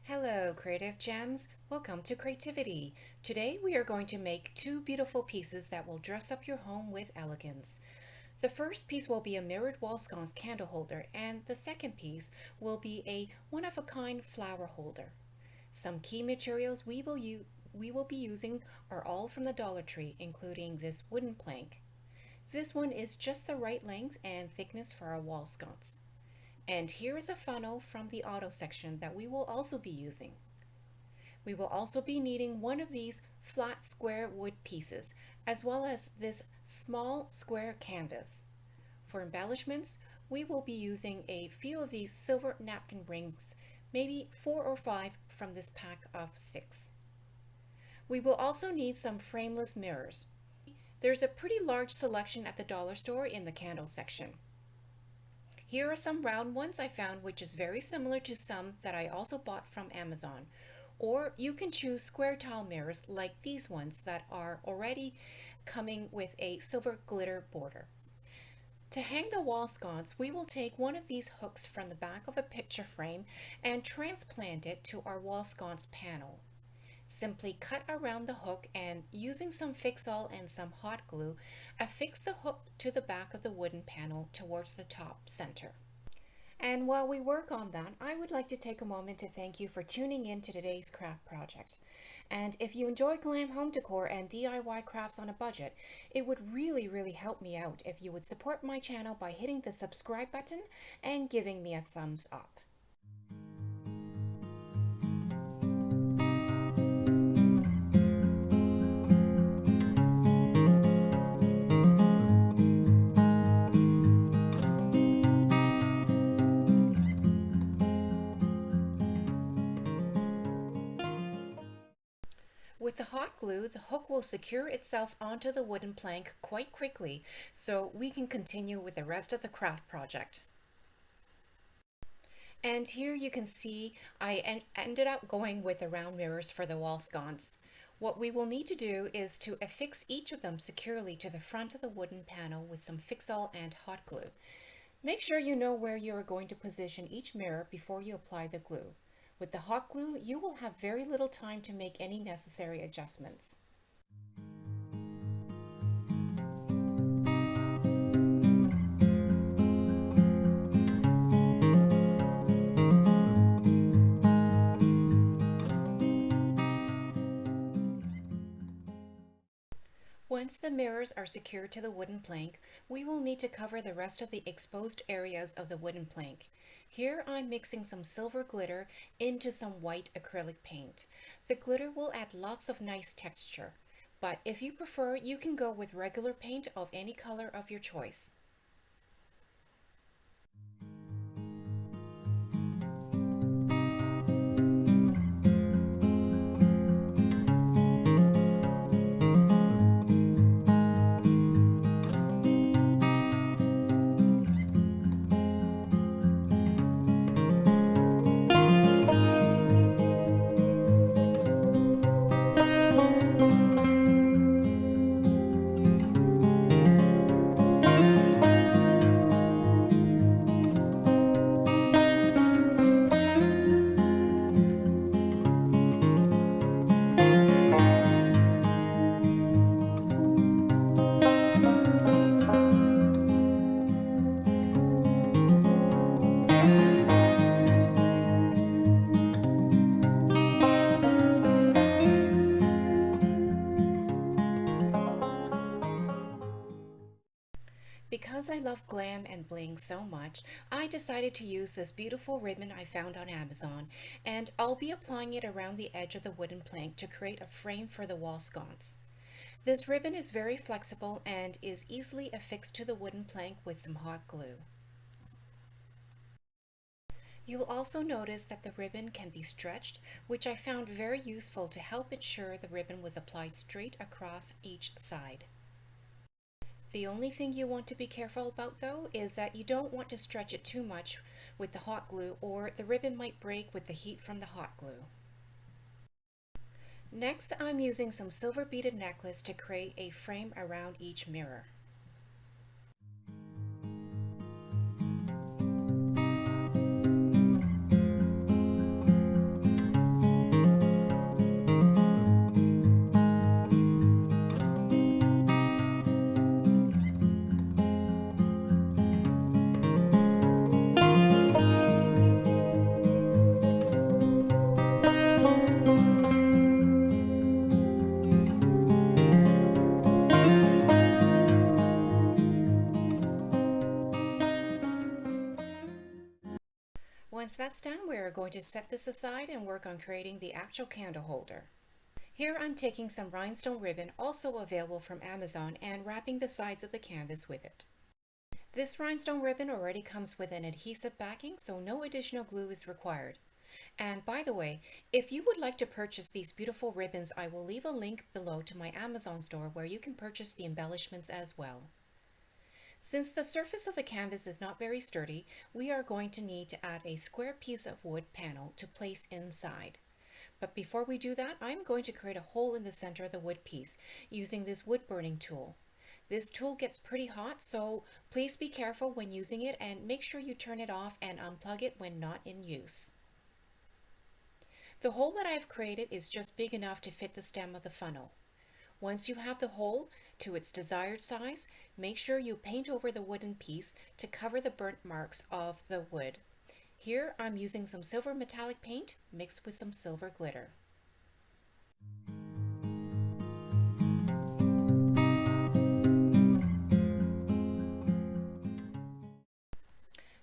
Hello, Creative Gems. Welcome to Creativity. Today we are going to make two beautiful pieces that will dress up your home with elegance. The first piece will be a mirrored wall sconce candle holder, and the second piece will be a one-of-a-kind flower holder. Some key materials we will be using are all from the Dollar Tree, including this wooden plank. This one is just the right length and thickness for our wall sconce. And here is a funnel from the auto section that we will also be using. We will also be needing one of these flat square wood pieces, as well as this small square canvas. For embellishments, we will be using a few of these silver napkin rings, maybe 4 or 5 from this pack of 6. We will also need some frameless mirrors. There's a pretty large selection at the dollar store in the candle section. Here are some round ones I found, which is very similar to some that I also bought from Amazon. Or you can choose square tile mirrors like these ones that are already coming with a silver glitter border. To hang the wall sconce, we will take one of these hooks from the back of a picture frame and transplant it to our wall sconce panel. Simply cut around the hook and, using some Fix-All and some hot glue, affix the hook to the back of the wooden panel towards the top center. And while we work on that, I would like to take a moment to thank you for tuning in to today's craft project. And if you enjoy glam home decor and DIY crafts on a budget, it would really help me out if you would support my channel by hitting the subscribe button and giving me a thumbs up. With the hot glue, the hook will secure itself onto the wooden plank quite quickly, so we can continue with the rest of the craft project. And here you can see I ended up going with the round mirrors for the wall sconce. What we will need to do is to affix each of them securely to the front of the wooden panel with some Fix-All and hot glue. Make sure you know where you are going to position each mirror before you apply the glue. With the hot glue, you will have very little time to make any necessary adjustments. Once the mirrors are secured to the wooden plank, we will need to cover the rest of the exposed areas of the wooden plank. Here I'm mixing some silver glitter into some white acrylic paint. The glitter will add lots of nice texture, but if you prefer, you can go with regular paint of any color of your choice. Because I love glam and bling so much, I decided to use this beautiful ribbon I found on Amazon, and I'll be applying it around the edge of the wooden plank to create a frame for the wall sconce. This ribbon is very flexible and is easily affixed to the wooden plank with some hot glue. You will also notice that the ribbon can be stretched, which I found very useful to help ensure the ribbon was applied straight across each side. The only thing you want to be careful about though is that you don't want to stretch it too much with the hot glue, or the ribbon might break with the heat from the hot glue. Next, I'm using some silver beaded necklace to create a frame around each mirror. that's done, we're going to set this aside and work on creating the actual candle holder. Here I'm taking some rhinestone ribbon, also available from Amazon, and wrapping the sides of the canvas with it. This rhinestone ribbon already comes with an adhesive backing, so no additional glue is required. And by the way, if you would like to purchase these beautiful ribbons, I will leave a link below to my Amazon store where you can purchase the embellishments as well. Since the surface of the canvas is not very sturdy, we are going to need to add a square piece of wood panel to place inside. But before we do that, I'm going to create a hole in the center of the wood piece using this wood burning tool. This tool gets pretty hot, so please be careful when using it and make sure you turn it off and unplug it when not in use. The hole that I've created is just big enough to fit the stem of the funnel. Once you have the hole to its desired size, make sure you paint over the wooden piece to cover the burnt marks of the wood. Here I'm using some silver metallic paint mixed with some silver glitter.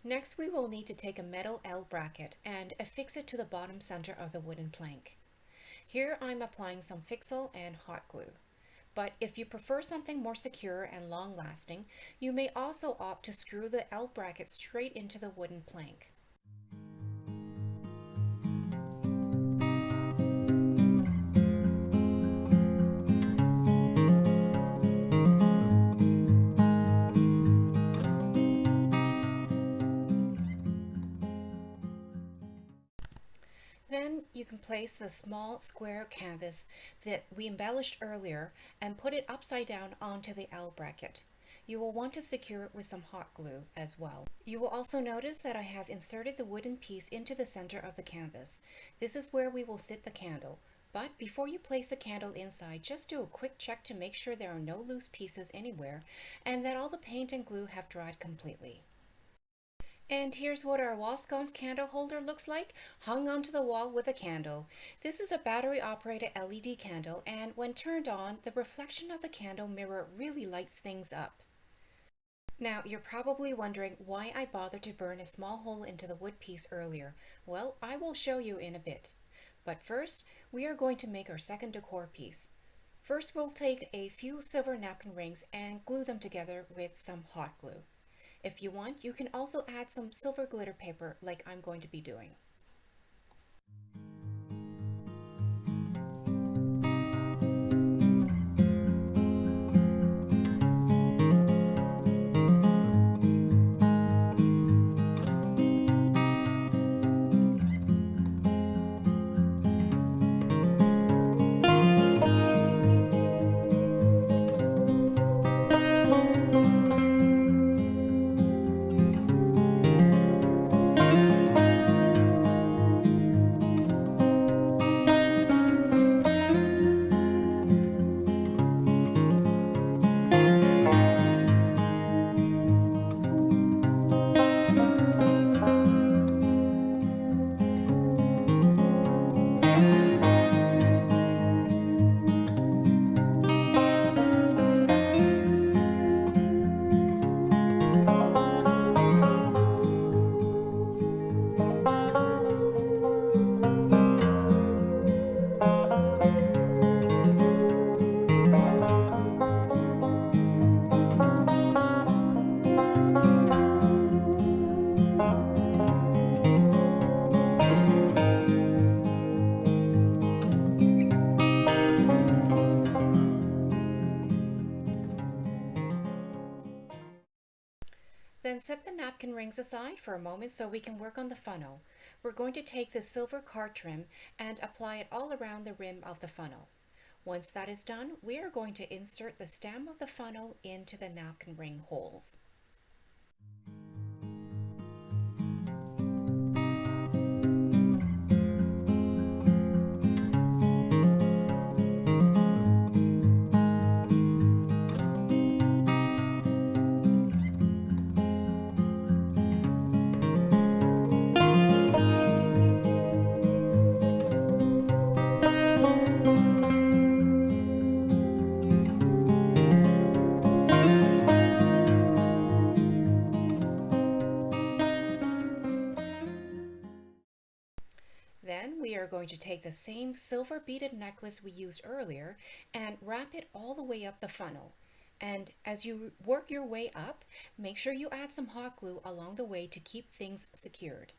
Next, we will need to take a metal L bracket and affix it to the bottom center of the wooden plank. Here I'm applying some Fixel and hot glue. But if you prefer something more secure and long-lasting, you may also opt to screw the L bracket straight into the wooden plank. Then you can place the small square canvas that we embellished earlier and put it upside down onto the L bracket. You will want to secure it with some hot glue as well. You will also notice that I have inserted the wooden piece into the center of the canvas. This is where we will sit the candle. But before you place the candle inside, just do a quick check to make sure there are no loose pieces anywhere and that all the paint and glue have dried completely. And here's what our wall sconce candle holder looks like, hung onto the wall with a candle. This is a battery-operated LED candle, and when turned on, the reflection of the candle mirror really lights things up. Now, you're probably wondering why I bothered to burn a small hole into the wood piece earlier. Well, I will show you in a bit. But first, we are going to make our second decor piece. First, we'll take a few silver napkin rings and glue them together with some hot glue. If you want, you can also add some silver glitter paper like I'm going to be doing. Then set the napkin rings aside for a moment so we can work on the funnel. We're going to take the silver card trim and apply it all around the rim of the funnel. Once that is done, we are going to insert the stem of the funnel into the napkin ring holes. Then we are going to take the same silver beaded necklace we used earlier and wrap it all the way up the funnel. And as you work your way up, make sure you add some hot glue along the way to keep things secured.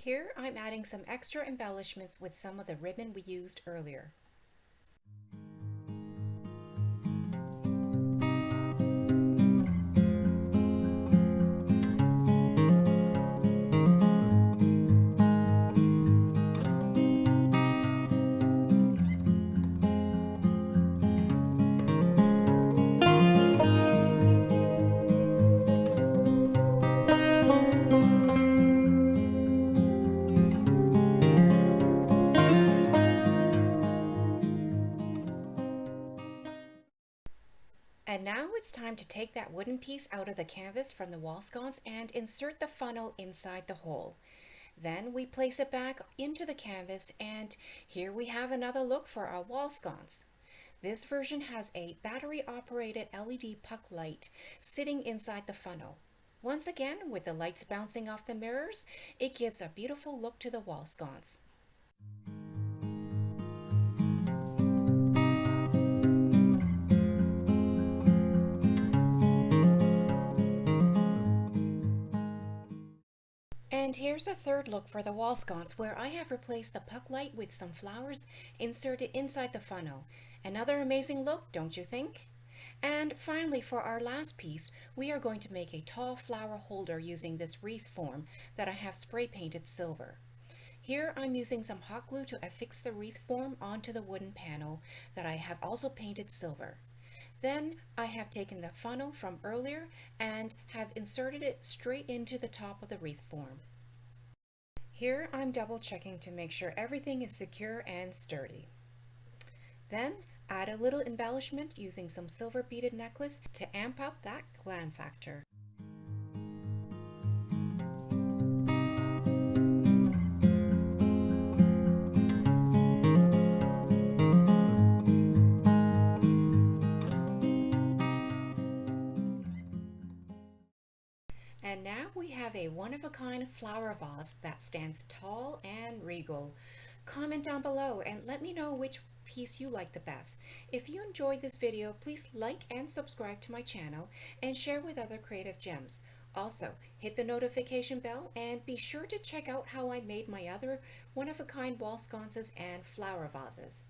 Here I'm adding some extra embellishments with some of the ribbon we used earlier. And now it's time to take that wooden piece out of the canvas from the wall sconce and insert the funnel inside the hole. Then we place it back into the canvas, and here we have another look for our wall sconce. This version has a battery-operated LED puck light sitting inside the funnel. Once again, with the lights bouncing off the mirrors, it gives a beautiful look to the wall sconce. And here's a third look for the wall sconce, where I have replaced the puck light with some flowers inserted inside the funnel. Another amazing look, don't you think? And finally, for our last piece, we are going to make a tall flower holder using this wreath form that I have spray painted silver. Here I'm using some hot glue to affix the wreath form onto the wooden panel that I have also painted silver. Then I have taken the funnel from earlier and have inserted it straight into the top of the wreath form. Here I'm double checking to make sure everything is secure and sturdy. Then add a little embellishment using some silver beaded necklace to amp up that glam factor. And now we have a one-of-a-kind flower vase that stands tall and regal. Comment down below and let me know which piece you like the best. If you enjoyed this video, please like and subscribe to my channel and share with other creative gems. Also, hit the notification bell and be sure to check out how I made my other one-of-a-kind wall sconces and flower vases.